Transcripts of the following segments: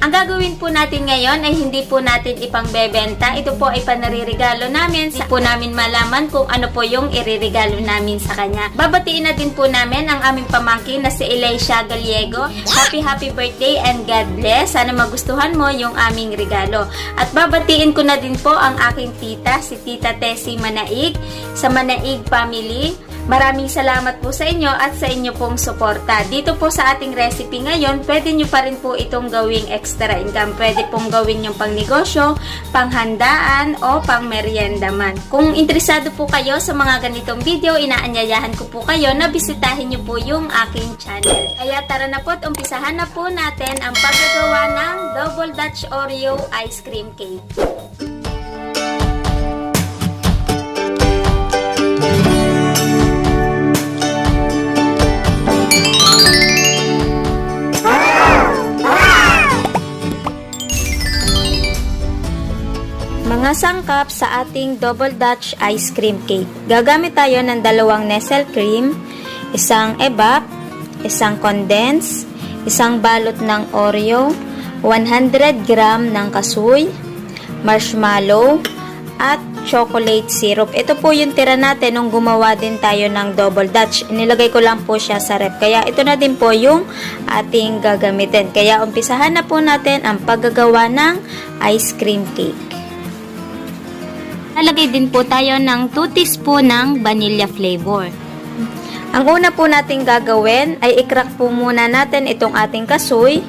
Ang gagawin po natin ngayon ay hindi po natin ipangbebenta. Ito po ay panaririgalo namin. Hindi po namin malaman kung ano po yung iririgalo namin sa kanya. Babatiin na din po namin ang aming pamangkin na si Elisha Gallego. Happy birthday and God bless. Sana magustuhan mo yung aming regalo. At babatiin ko na din po ang aking tita, si Tita Tessie Manaig, sa Manaig Family. Maraming salamat po sa inyo at sa inyo pong suporta. Dito po sa ating recipe ngayon, pwede nyo pa rin po itong gawing extra income. Pwede pong gawin yung pang negosyo, panghandaan o pang merienda man. Kung interesado po kayo sa mga ganitong video, inaanyayahan ko po kayo na bisitahin nyo po yung aking channel. Kaya tara na po at umpisahan na po natin ang paggagawa ng Double Dutch Oreo Ice Cream Cake. Mga sangkap sa ating Double Dutch Ice Cream Cake. Gagamit tayo ng 2 Nestle cream, isang evap, isang condense, isang balot ng Oreo, 100 gram ng kasoy, marshmallow, at chocolate syrup. Ito po yung tira natin nung gumawa din tayo ng Double Dutch. Inilagay ko lang po siya sa ref. Kaya ito na din po yung ating gagamitin. Kaya umpisahan na po natin ang paggagawa ng ice cream cake. Lalagay din po tayo ng 2 teaspoon ng vanilla flavor. Ang una po nating gagawin ay i-crack po muna natin itong ating kasoy.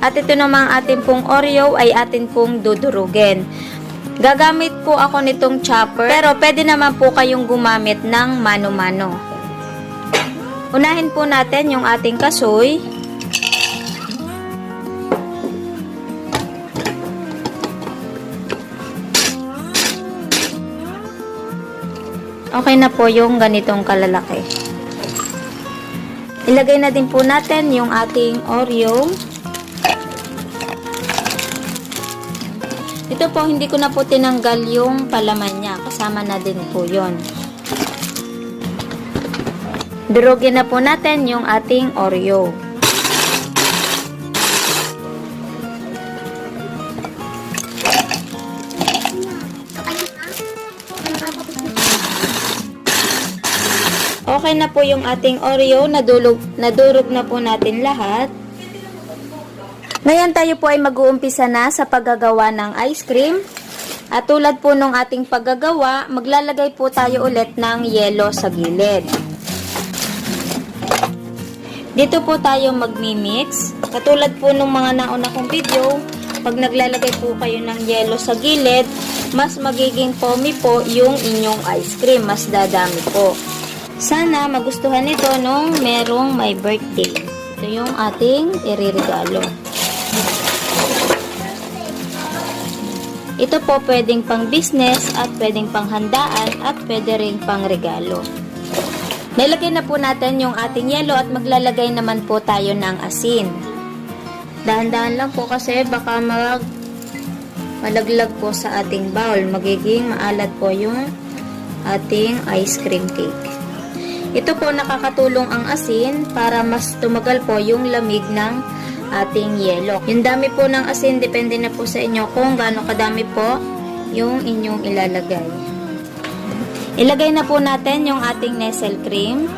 At ito namang ating pong Oreo ay atin pong dudurugin. Gagamit po ako nitong chopper, pero pwede naman po kayong gumamit ng mano-mano. Unahin po natin yung ating kasoy. Okay na po yung ganitong kalalaki. Ilagay na din po natin yung ating Oreo. Ito po, hindi ko na po tinanggal yung palaman niya. Kasama na din po yon. Durugin na po natin yung ating Oreo. Okay na po yung ating Oreo, nadurog na po natin lahat. Ngayon tayo po ay mag-uumpisa na sa paggagawa ng ice cream. At tulad po nung ating paggagawa, maglalagay po tayo ulit ng yelo sa gilid. Dito po tayo magmi-mix. Katulad po nung mga nauna kong video, pag naglalagay po kayo ng yelo sa gilid, mas magiging foamy po yung inyong ice cream, mas dadami po. Sana magustuhan nito nung merong may birthday. Ito yung ating iririgalo. Ito po pwedeng pang business at pwedeng pang handaan at pwede rin pang regalo. Nilagay na po natin yung ating yelo at maglalagay naman po tayo ng asin. Dahan-dahan lang po kasi baka malaglag po sa ating bowl. Magiging maalat po yung ating ice cream cake. Ito po nakakatulong ang asin para mas tumagal po yung lamig ng ating yelo. Yung dami po ng asin, depende na po sa inyo kung gaano kadami po yung inyong ilalagay. Ilagay na po natin yung ating Nestle cream.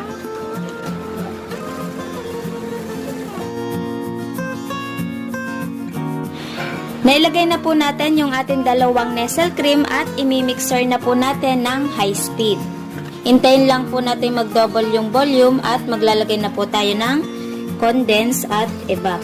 Nailagay na po natin yung ating 2 Nestle cream at imimixer na po natin ng high speed. Hintayin lang po natin mag-double yung volume at maglalagay na po tayo ng condense at evap.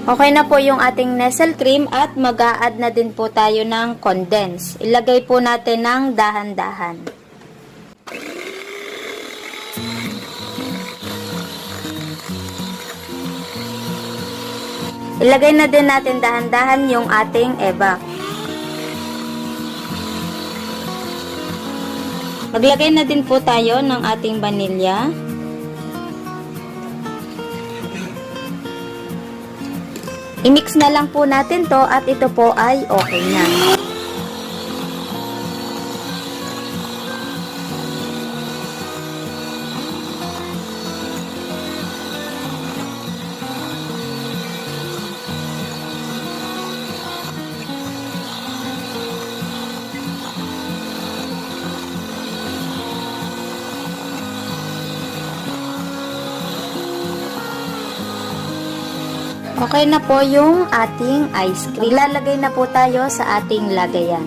Okay na po yung ating Nestle cream at mag-a-add na din po tayo ng condense. Ilagay po natin ng dahan-dahan. Ilagay na din natin dahan-dahan yung ating evap. Maglagay na din po tayo ng ating vanilya. I-mix na lang po natin to at ito po ay okay na. Okay na po yung ating ice cream. Ilalagay na po tayo sa ating lagayan.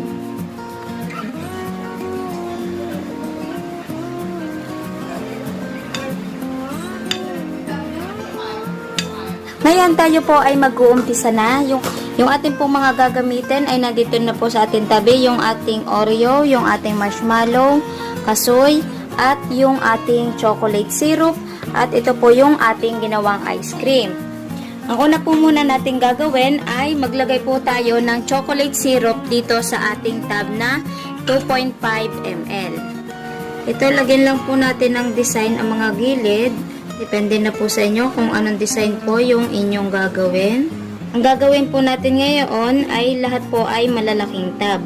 Ngayon tayo po ay mag-uumpisa na. Yung ating pong mga gagamitin ay nandito na po sa ating tabi. Yung ating Oreo, yung ating marshmallow, kasoy, at yung ating chocolate syrup. At ito po yung ating ginawang ice cream. Ang una po muna natin gagawin ay maglagay po tayo ng chocolate syrup dito sa ating tub na 2.5 ml. Ito, lagyan lang po natin ng design ang mga gilid. Depende na po sa inyo kung anong design po yung inyong gagawin. Ang gagawin po natin ngayon ay lahat po ay malalaking tub.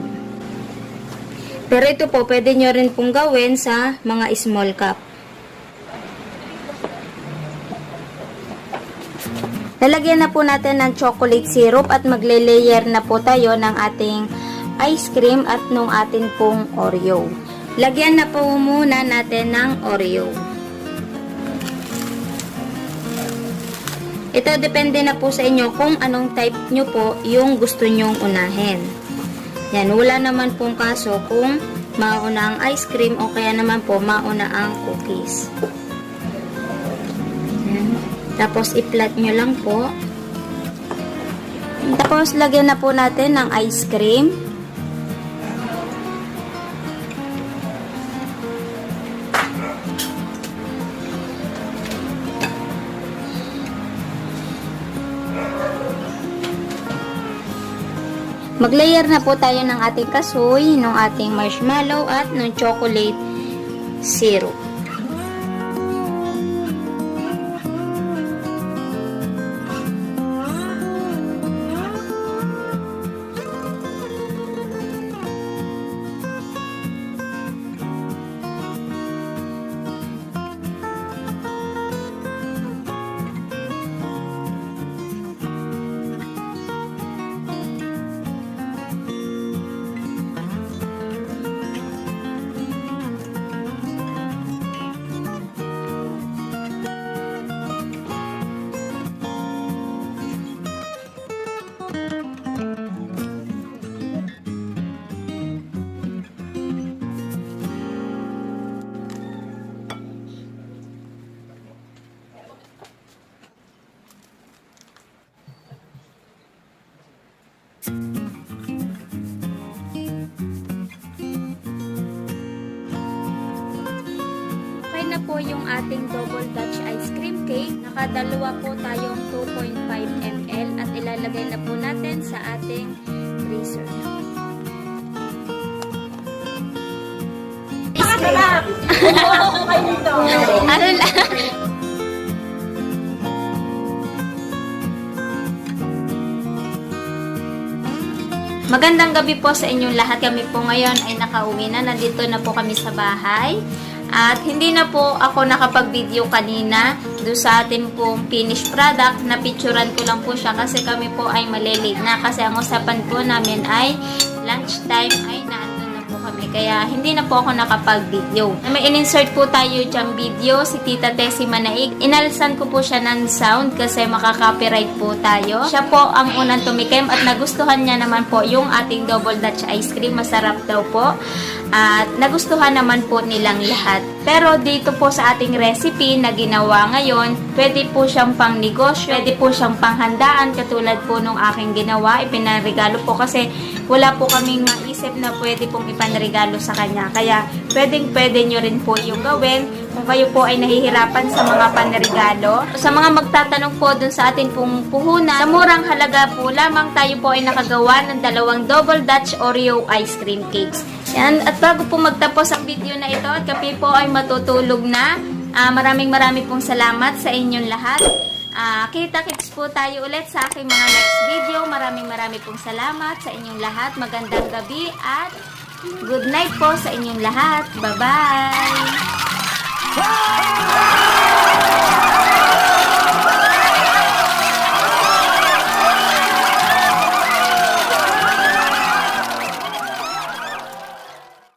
Pero ito po, pwede nyo rin pong gawin sa mga small cup. Lalagyan na po natin ng chocolate syrup at magle-layer na po tayo ng ating ice cream at nung atin pong Oreo. Lagyan na po muna natin ng Oreo. Ito depende na po sa inyo kung anong type nyo po yung gusto nyong unahin. Yan, wala naman pong kaso kung mauna ang ice cream o kaya naman po mauna ang cookies. Tapos, i-flat nyo lang po. Tapos, lagyan na po natin ng ice cream. Mag-layer na po tayo ng ating kasoy, ng ating marshmallow, at ng chocolate syrup. Okay na po yung ating double Dutch ice cream cake. Nakadalawa po tayong 2.5 ml at ilalagay na po natin sa ating freezer. Ano lang? Magandang gabi po sa inyong lahat. Kami po ngayon ay nakauwi na. Nandito na po kami sa bahay. At hindi na po ako nakapag-video kanina doon sa ating pong finished product. Napicturan ko lang po siya kasi kami po ay malilate na. Kasi ang usapan po namin ay lunchtime ay naandun na po kami. Kaya hindi na po ako nakapag-video. May in-insert po tayo diyang video si Tita Tessie Manaig. Inalsan ko po siya ng sound kasi makaka-copyright po tayo. Siya po ang unang tumikim at nagustuhan niya naman po yung ating double Dutch ice cream. Masarap daw po. At nagustuhan naman po nilang lahat. Pero dito po sa ating recipe na ginawa ngayon, pwede po siyang pang negosyo, pwede po siyang panghandaan katulad po nung aking ginawa. Ipinarigalo po kasi wala po kaming maisip na pwede pong ipanregalo sa kanya. Kaya pwede nyo rin po yung gawin kung kayo po ay nahihirapan sa mga panregalo. Sa mga magtatanong po dun sa ating pong puhunan, sa murang halaga po lamang tayo po ay nakagawa ng 2 double Dutch Oreo ice cream cakes. Yan. At bago po magtapos ang video na ito at kami po ay matutulog na, maraming pong salamat sa inyong lahat. Kita-kits po tayo ulit sa aking mga next video. Maraming pong salamat sa inyong lahat. Magandang gabi at good night po sa inyong lahat. Bye-bye!